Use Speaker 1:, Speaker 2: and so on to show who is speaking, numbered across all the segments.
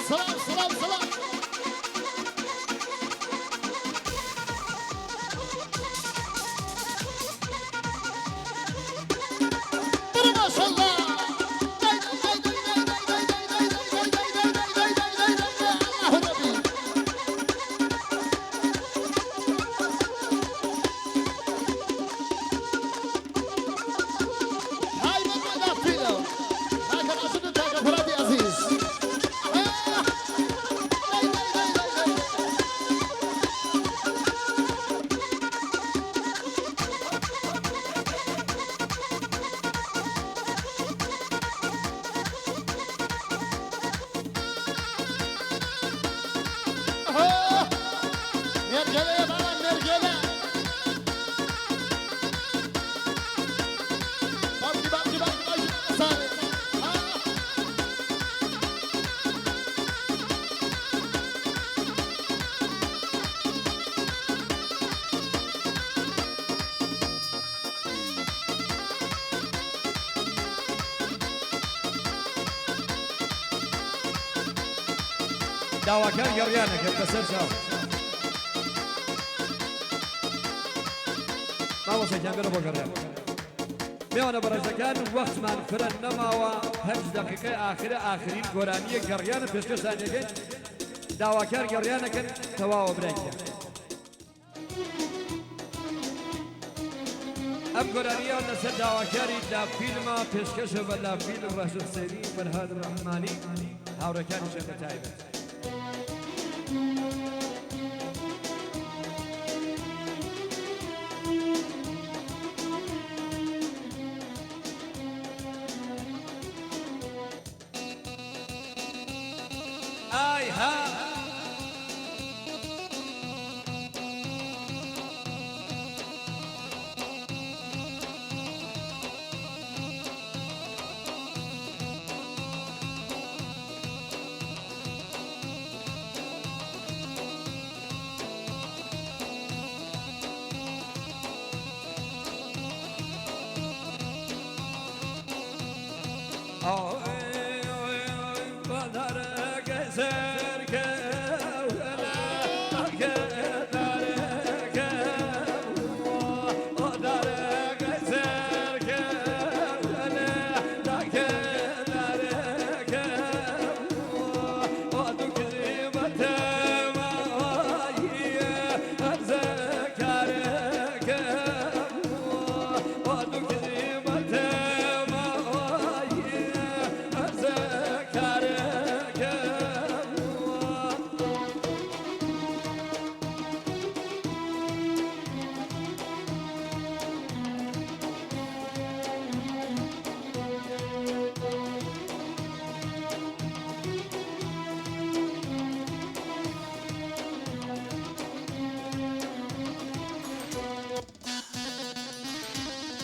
Speaker 1: سلام سلام سلام
Speaker 2: داواکار گەڕیانەکرد بەسەر چاو ماوەسەکیان بێرە بۆ گەڕیان میوانە بەڕێزەکان وەختمان فرە نەماوە 5 دقیقەی ئاخرین گۆرانیە گەڕیانە پێشکەشانەکەین داواکار گەڕیانەکەن تەواوە برایکە ئەم گۆرانیە لەسەر داواکاری لافیلمە پێشکەشە بە لافیلم ڕەشد سەیری فەرهاد ڕەحمانی هاوڕەکانیشە بە تایبەت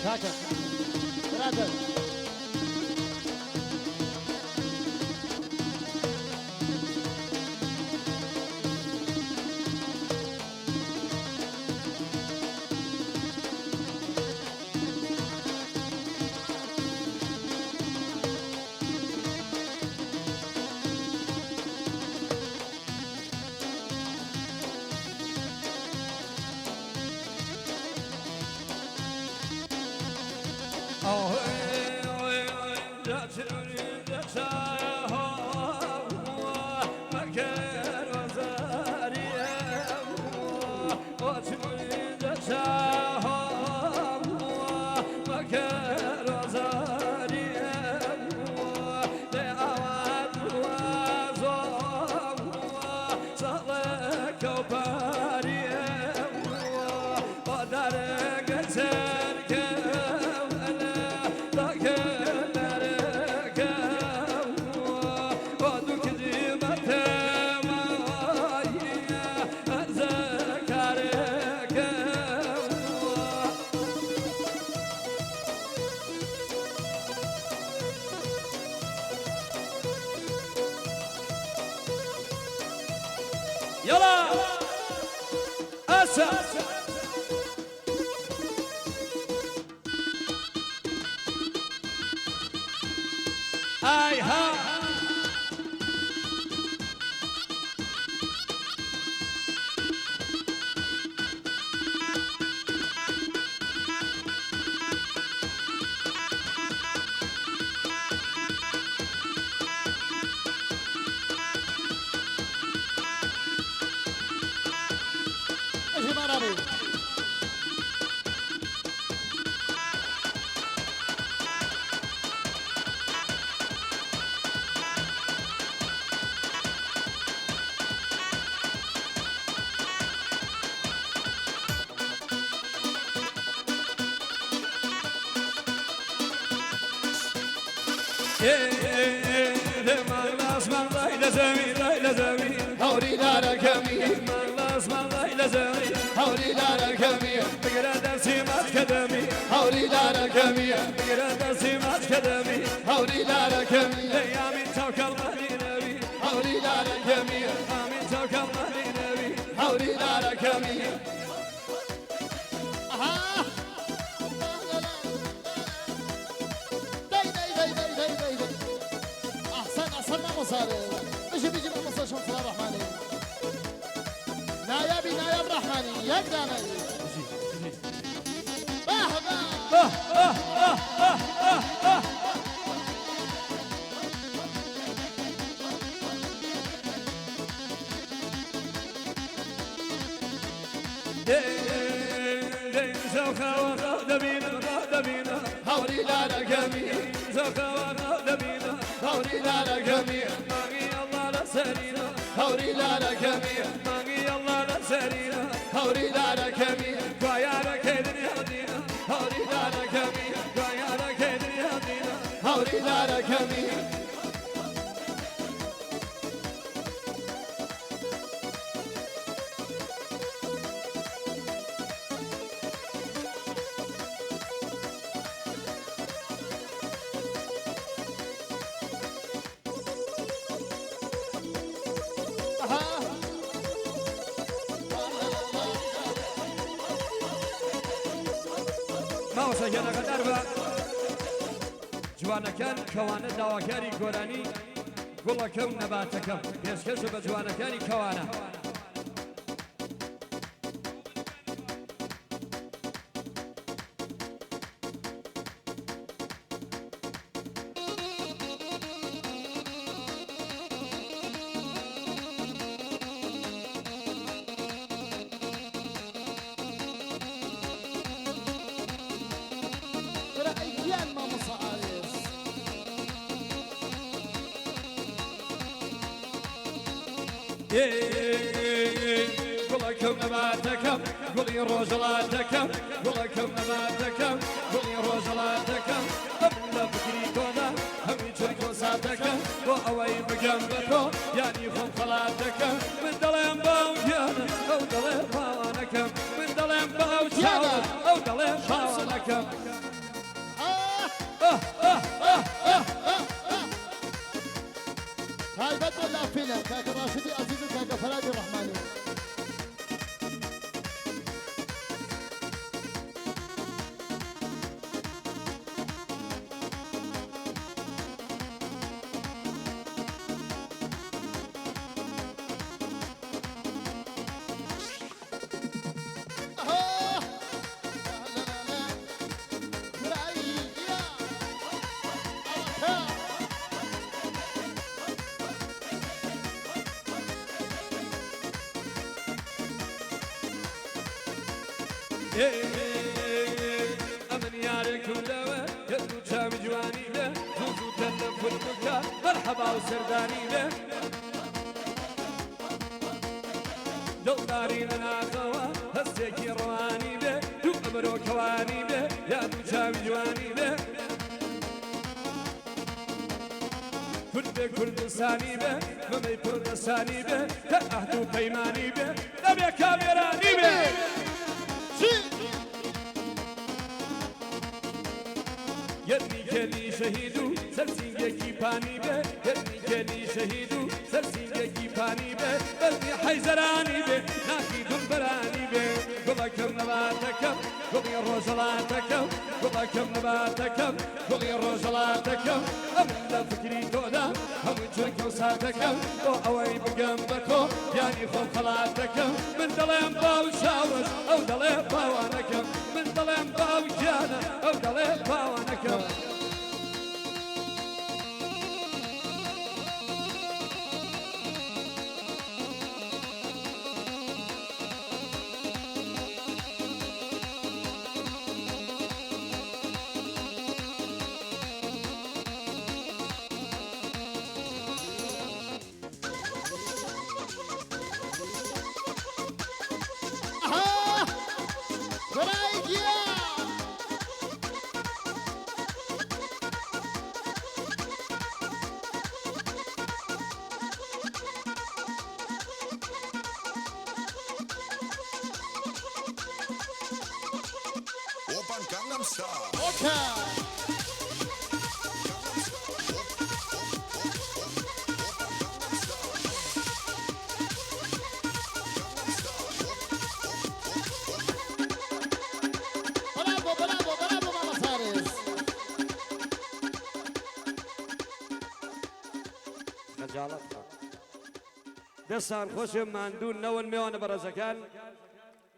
Speaker 1: Kaka, brother.
Speaker 2: يلا أسا اي ها
Speaker 1: رحماني
Speaker 2: هوري دارا كمية مغلاس مغلاي لزمي هوري دارا كمية بقرا سيمات كدمي هوري دارا كمية بقرا سيمات كدمي هوري دارا كمية يا من توكل مدينة هوري دارا كمية يا من توكل مدينة هوري دارا كمية
Speaker 1: أحسن ما مصاري بيجي ما مصاري شمس الرحماني نايب رحماني يقدر
Speaker 2: زوخا وغادبينا غادبينا هوري دارا كمية زوخا وغادبينا هوري دارا كمية ماغي الله لسرينا هوري دارا كمية ماغي الله لسرينا هوري دارا كمية قايارا كيدن يهدينا هوري دارا كمية قايارا كيدن يهدينا هوري دارا كمية ما وسجنا قدربا جوانا كان كوانا دواكاري قراني قل كم نباتكم يسكسوا بجوانا كاني كوانا قل كم نباتكم قل روزلاتكم قل كم نباتكم قل روزلاتكم قبل فكري كونا هم يشركوا ساتكم وأوي بجنبكم يعني خم خلاتكم من دلهم باوجانا أو دلهم باوانكم من دلهم باوجانا أو دلهم باوانكم
Speaker 1: هاي بدر الله فينا كاك راشدي عزيز كاك فرادي الرحماني
Speaker 2: أمن يارك ودوا يدو شام جواني له زوزو تلف المكا مرحبا وسرداني له دلداري لنا خوا هسيكي رواني له دو أمرو كواني له يدو شام جواني له كردستاني به ممي كردستاني به كأهدو بيماني به نبي كاميراني به يدني كلي شهيدو سرسينجي باني به يدني كلي شهيدو سرسينجي باني به بلني حيزراني به ناكي دنبراني به قلكم نباتكم قلي روزلاتكم قلكم نباتكم قلي روزلاتكم أمن فكري تودا هم تركوا ساتكم وأوي بجنبكم يعني خم خلاتكم من دلهم باو شاوس أو دلهم باوانكم من دلهم باو جانا أو دلهم باوانكم
Speaker 1: اوكي برافو برافو برافو ماما فارس
Speaker 2: خجالتها دەستان خۆشم ماندوو نەوەن میوانە بەڕێزەکان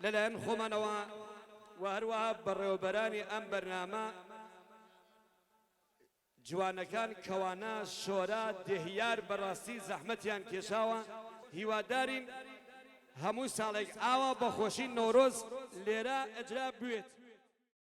Speaker 2: لەلایەن خۆمانەوە و هەروەها بەڕێوەبەرانی ئەم بەرنامە جوانەکان کەوانە شۆرە دێهیار بەڕاستی زەحمەتیان کێشاوە هیوادارین هەموو ساڵێک ئاوا بە خۆشی نۆرۆز لێرە ئەجرا بوێت.